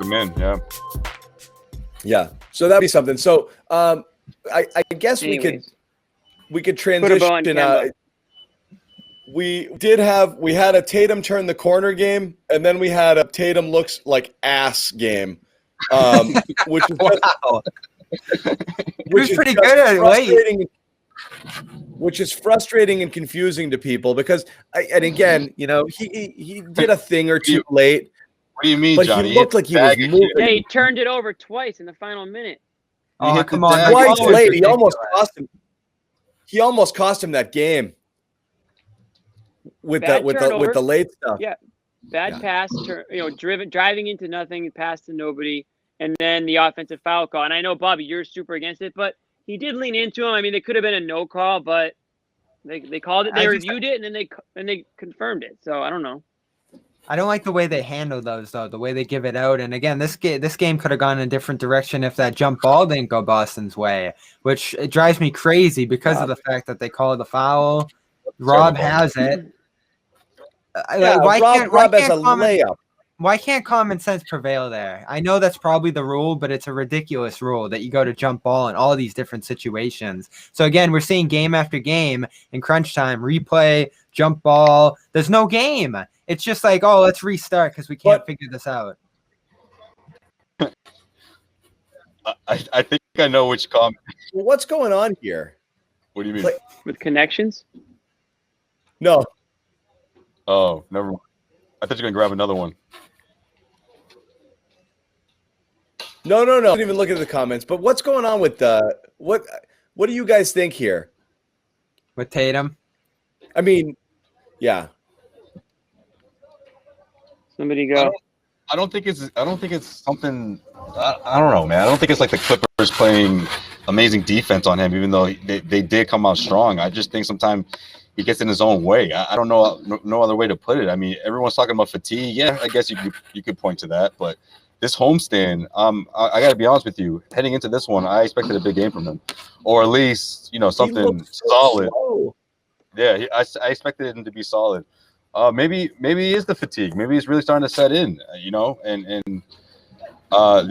him in. Yeah. Yeah. So that'd be something. So I guess Anyways. we could Put a bow on transition. Kemba. We had a Tatum turn the corner game, and then we had a Tatum looks like ass game, which is Wow. Which is pretty good at late. Which is frustrating and confusing to people because, and again, you know, he did a thing or two late. What do you mean, but Johnny? He looked like he was moving. Yeah, he turned it over twice in the final minute. Oh, come on. Twice late. He almost cost him. He almost cost him that game with the late stuff. Yeah, bad pass. Driving into nothing, pass to nobody, and then the offensive foul call. And I know, Bobby, you're super against it, but he did lean into him. I mean, it could have been a no call, but they called it. They reviewed it, and then they confirmed it. So I don't know. I don't like the way they handle those, though, the way they give it out. And again, this game could have gone in a different direction if that jump ball didn't go Boston's way, which it drives me crazy because of the fact that they call the foul. Rob has it. Rob has a layup. Why can't common sense prevail there? I know that's probably the rule, but it's a ridiculous rule that you go to jump ball in all these different situations. So again, we're seeing game after game in crunch time, replay, jump ball. There's no game. It's just like, oh, let's restart because we can't figure this out. I think I know which comment. Well, what's going on here? What do you mean? With connections? No. Oh, never mind. I thought you were going to grab another one. No. I didn't even look at the comments. But what's going on with what do you guys think here? With Tatum? I mean, yeah. Somebody go. I don't think it's something. I don't know, man. I don't think it's like the Clippers playing amazing defense on him, even though they did come out strong. I just think sometimes he gets in his own way. I don't know no other way to put it. I mean, everyone's talking about fatigue. Yeah, I guess you could point to that, but this homestand, I got to be honest with you. Heading into this one, I expected a big game from him, or at least something solid. Slow. Yeah, I expected him to be solid. Maybe it is the fatigue. Maybe it's really starting to set in, and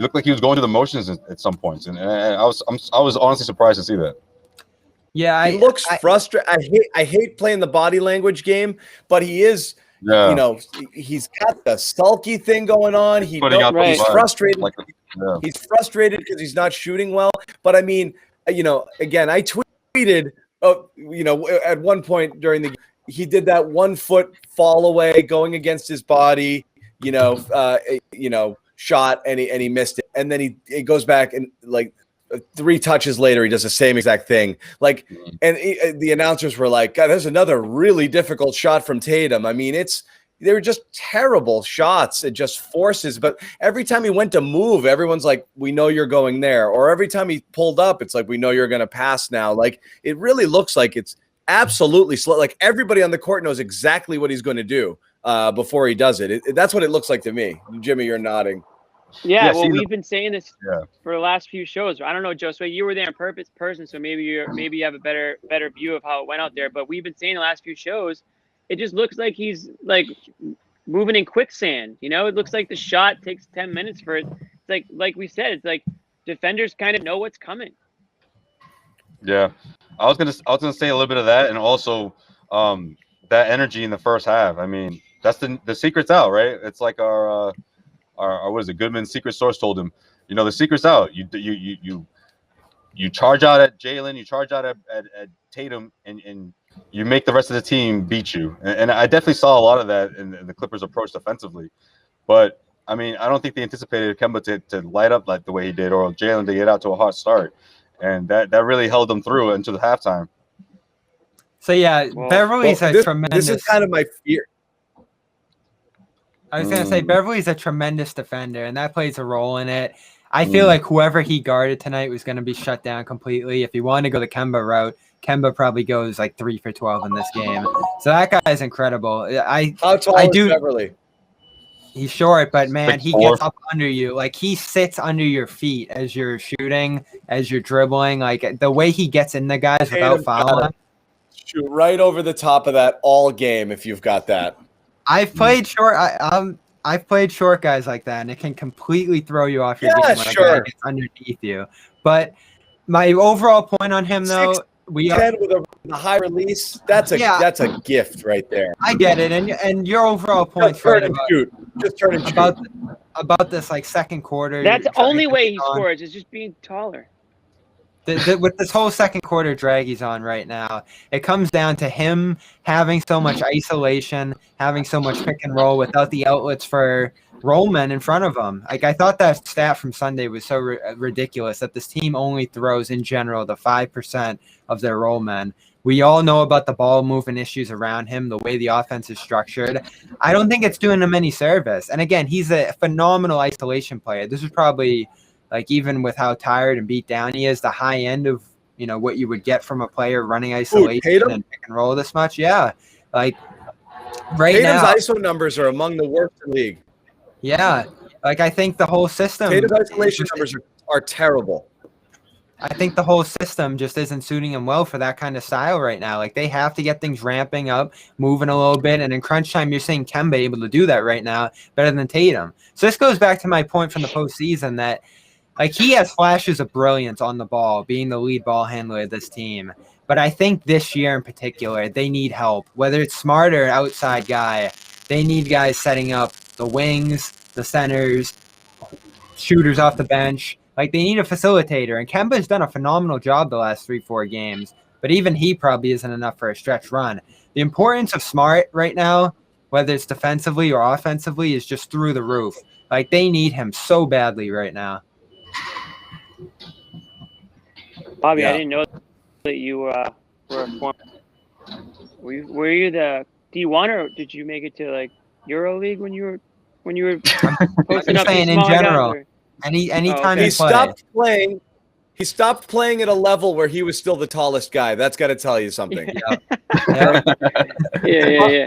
looked like he was going through the motions at some points, and I was honestly surprised to see that. Yeah, he looks frustrated. I hate playing the body language game, but he is. Yeah. He's got the sulky thing going on. He's frustrated. He's frustrated because he's not shooting well. But I mean, again, I tweeted, at one point during the game, he did that 1 foot fall away going against his body, shot and he missed it. And then he goes back and 3 touches later, he does the same exact thing. And the announcers were like, God, there's another really difficult shot from Tatum. I mean, they were just terrible shots. It just forces. But every time he went to move, everyone's like, we know you're going there. Or every time he pulled up, it's like, we know you're going to pass now. Like, it really looks like it's absolutely slow. Like, everybody on the court knows exactly what he's going to do before he does it. That's what it looks like to me. Jimmy, you're nodding. Yeah, well, we've been saying this for the last few shows. I don't know, Josue, you were there in person, so maybe you have a better view of how it went out there. But we've been saying the last few shows, it just looks like he's moving in quicksand. It looks like the shot takes 10 minutes for it. It's like we said, it's like defenders kind of know what's coming. Yeah, I was gonna say a little bit of that, and also that energy in the first half. I mean, that's the secret's out, right? It's like our what is it? Goodman's secret source told him, the secret's out. You charge out at Jaylen, you charge out at Tatum, and you make the rest of the team beat you. And I definitely saw a lot of that in the Clippers' approach defensively. But I mean, I don't think they anticipated Kemba to light up like the way he did, or Jaylen to get out to a hot start, and that really held them through into the halftime. So yeah, Beverley's a tremendous. This is kind of my fear. I was going to say Beverley's a tremendous defender, and that plays a role in it. I feel like whoever he guarded tonight was going to be shut down completely. If you want to go the Kemba route, Kemba probably goes 3 for 12 in this game. So that guy is incredible. How tall is Beverley? He's short, but man, he gets up under you. He sits under your feet as you're shooting, as you're dribbling. The way he gets in the guys without fouling. Shoot right over the top of that all game if you've got that. I've played short. I've played short guys like that, and it can completely throw you off your Yeah, game when sure. a guy gets underneath you. But my overall point on him, though, 10 with a high release, that's a gift right there. I get it, and your overall point's Turn right and shoot. Just turn and shoot. About this like second quarter. That's the only way he scores is just being taller. With this whole second quarter drag he's on right now, it comes down to him having so much isolation, having so much pick and roll without the outlets for roll men in front of him. Like I thought that stat from Sunday was so ridiculous that this team only throws in general the 5% of their roll men. We all know about the ball movement issues around him, the way the offense is structured. I don't think it's doing him any service. And again, he's a phenomenal isolation player. This is probably, like, even with how tired and beat down he is, the high end of, you know, what you would get from a player running isolation and pick and roll this much. Yeah. Like right Tatum's now, ISO numbers are among the worst in the league. Yeah. Like I think the whole system. Tatum's isolation numbers are terrible. I think the whole system just isn't suiting him well for that kind of style right now. Like they have to get things ramping up, moving a little bit. And in crunch time, you're seeing Kemba able to do that right now better than Tatum. So this goes back to my point from the postseason that like he has flashes of brilliance on the ball, being the lead ball handler of this team. But I think this year in particular, they need help. Whether it's Smart or outside guy, they need guys setting up the wings, the centers, shooters off the bench. Like they need a facilitator, and Kemba's done a phenomenal job the last 3-4 games, but even he probably isn't enough for a stretch run. The importance of Smart right now, whether it's defensively or offensively, is just through the roof. Like they need him so badly right now. Bobby, I didn't know that you were a former. Were you the D1 or did you make it to like EuroLeague when you were posting up in general? Anytime he stopped playing. He stopped playing at a level where he was still the tallest guy. That's got to tell you something. Yeah.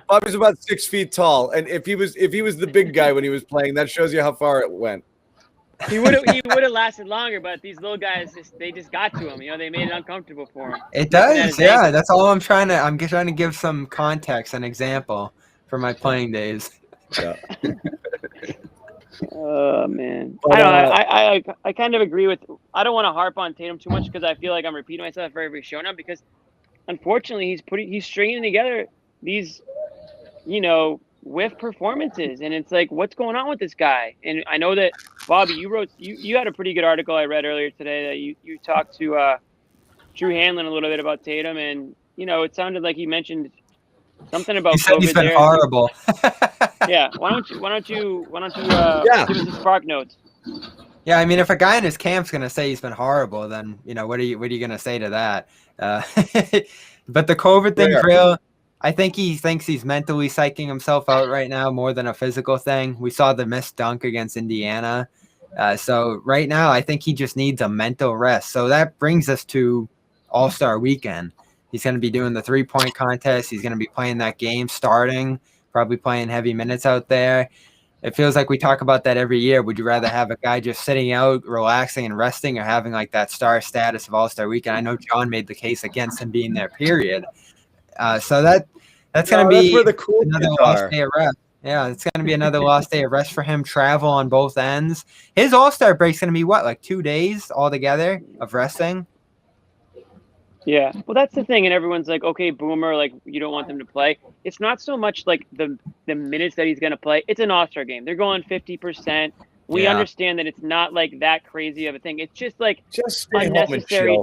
Bobby's about 6 feet tall, and if he was the big guy when he was playing, that shows you how far it went. He would have lasted longer, but these little guys they just got to him. You know, they made it uncomfortable for him. It does, yeah. That's all I'm trying to give some context and example for my playing days. Yeah. Oh man, I kind of agree with. I don't want to harp on Tatum too much because I feel like I'm repeating myself for every show now. Because unfortunately, he's stringing together these, whiff performances, and it's like, what's going on with this guy? And I know that Bobby, you had a pretty good article I read earlier today that you talked to Drew Hanlen a little bit about Tatum, and it sounded like he mentioned something about COVID. He's been there. horrible. Yeah. Why don't you give us the spark notes? Yeah, I mean, if a guy in his camp's gonna say he's been horrible, then what are you gonna say to that? But the COVID thing's real. I think he thinks he's mentally psyching himself out right now more than a physical thing. We saw the missed dunk against Indiana. So right now, I think he just needs a mental rest. So that brings us to All-Star Weekend. He's going to be doing the 3-point contest. He's going to be playing that game, starting, probably playing heavy minutes out there. It feels like we talk about that every year. Would you rather have a guy just sitting out, relaxing and resting, or having like that star status of All-Star Weekend? I know John made the case against him being there, period. So that's going to be where the cool another lost day of rest. Yeah, it's going to be another lost day of rest for him. Travel on both ends. His All-Star break's going to be like 2 days altogether of resting? Yeah, well, that's the thing, and everyone's like, okay, Boomer, like, you don't want them to play. It's not so much like the minutes that he's going to play. It's an All-Star game. They're going 50%. We understand that it's not like that crazy of a thing. It's just like unnecessary.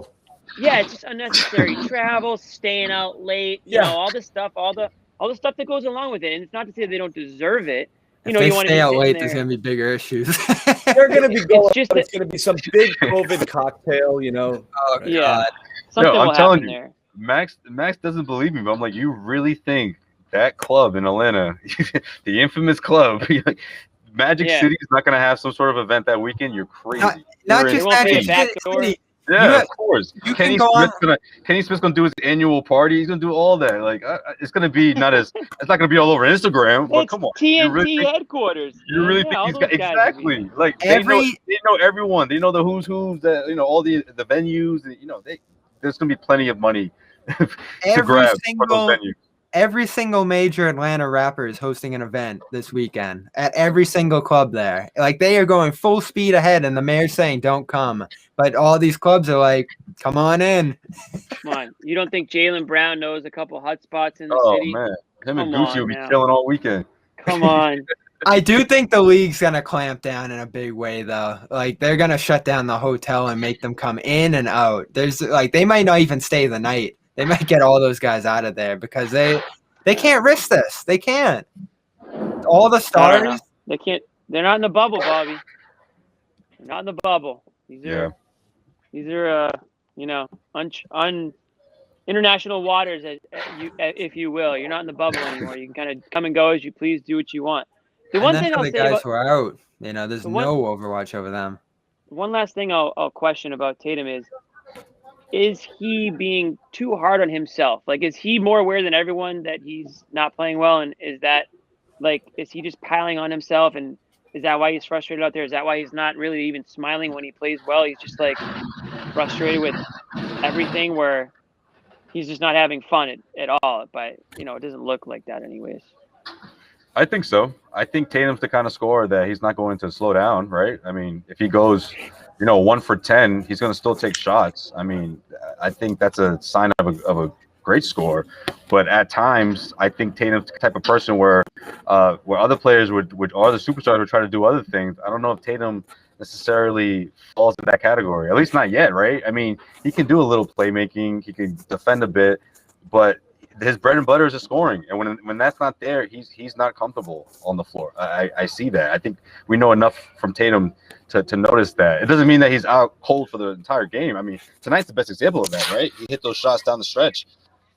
Yeah, it's just unnecessary travel, staying out late. All the stuff that goes along with it. And it's not to say they don't deserve it. If they stay out late, there's going to be bigger issues. They're going to be going. It's going to be some big COVID cocktail. Oh, God. Yeah. Something will happen there. Max doesn't believe me, but I'm like, you really think that club in Atlanta, the infamous club, Magic City is not going to have some sort of event that weekend? You're crazy. Not just Magic City. Yeah, of course. Kenny Smith's gonna do his annual party. He's gonna do all that. Like, it's gonna be not gonna be all over Instagram. But come on, TNT headquarters. You really think he's got exactly? Like they know everyone. They know the who's that all the venues. And, there's gonna be plenty of money to grab for those venues. every single major Atlanta rapper is hosting an event this weekend at every single club there. Like, they are going full speed ahead, and the mayor's saying don't come. But all these clubs are like, come on in. Come on. You don't think Jaylen Brown knows a couple hot spots in the city? Oh man, him and Come Gucci will be on now. chilling all weekend. Come on. I do think the league's going to clamp down in a big way, though. Like, they're going to shut down the hotel and make them come in and out. They might not even stay the night. They might get all those guys out of there because they can't risk this. They can't. All the stars. They can't. They're not in the bubble, Bobby. They're not in the bubble. These are international waters, if you will. You're not in the bubble anymore. You can kind of come and go as you please, do what you want. The one thing I'll say guys about, who are out, there's no Overwatch over them. One last thing I'll question about Tatum is he being too hard on himself? Like, is he more aware than everyone that he's not playing well? And is he just piling on himself? And is that why he's frustrated out there? Is that why he's not really even smiling when he plays well? He's just like frustrated with everything, where he's just not having fun at all. But, it doesn't look like that anyways. I think so. I think Tatum's the kind of scorer that he's not going to slow down, right? I mean, if he goes, 1 for 10, he's going to still take shots. I mean, I think that's a sign of a great scorer. But at times, I think Tatum's the type of person where other players or other superstars would try to do other things. I don't know if Tatum necessarily falls in that category, at least not yet, right? I mean, he can do a little playmaking, he can defend a bit, but his bread and butter is his scoring, and when that's not there, he's not comfortable on the floor. I see that. I think we know enough from Tatum to notice that. It doesn't mean that he's out cold for the entire game. I mean, tonight's the best example of that, right? He hit those shots down the stretch.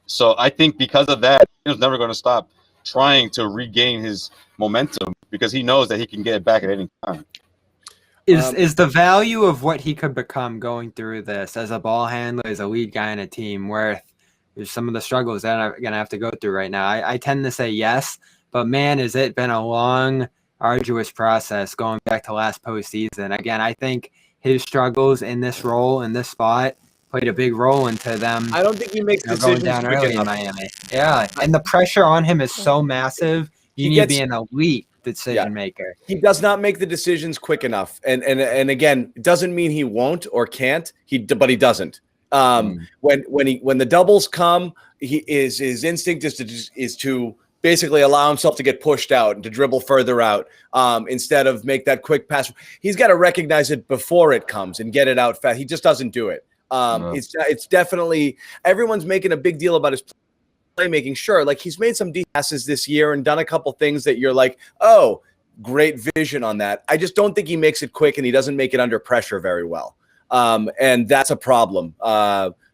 So I think because of that, he's never going to stop trying to regain his momentum because he knows that he can get it back at any time. Is the value of what he could become going through this as a ball handler, as a lead guy in a team, worth some of the struggles that I'm going to have to go through right now? I tend to say yes, but man, has it been a long, arduous process going back to last postseason. Again, I think his struggles in this role, in this spot, played a big role into them. I don't think he makes decisions going down early in Miami. Yeah, and the pressure on him is so massive. You need to be an elite decision maker. He does not make the decisions quick enough, and again, it doesn't mean he won't or can't. But he doesn't. When the doubles come, his instinct is to basically allow himself to get pushed out and to dribble further out instead of make that quick pass. He's got to recognize it before it comes and get it out fast. He just doesn't do it. It's definitely, everyone's making a big deal about his playmaking. Sure, like he's made some deep passes this year and done a couple things that you're like, oh, great vision on that. I just don't think he makes it quick, and he doesn't make it under pressure very well. And that's a problem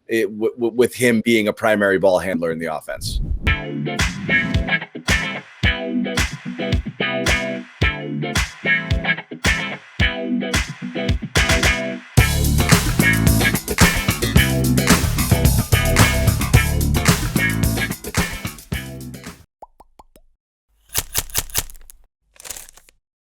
with him being a primary ball handler in the offense.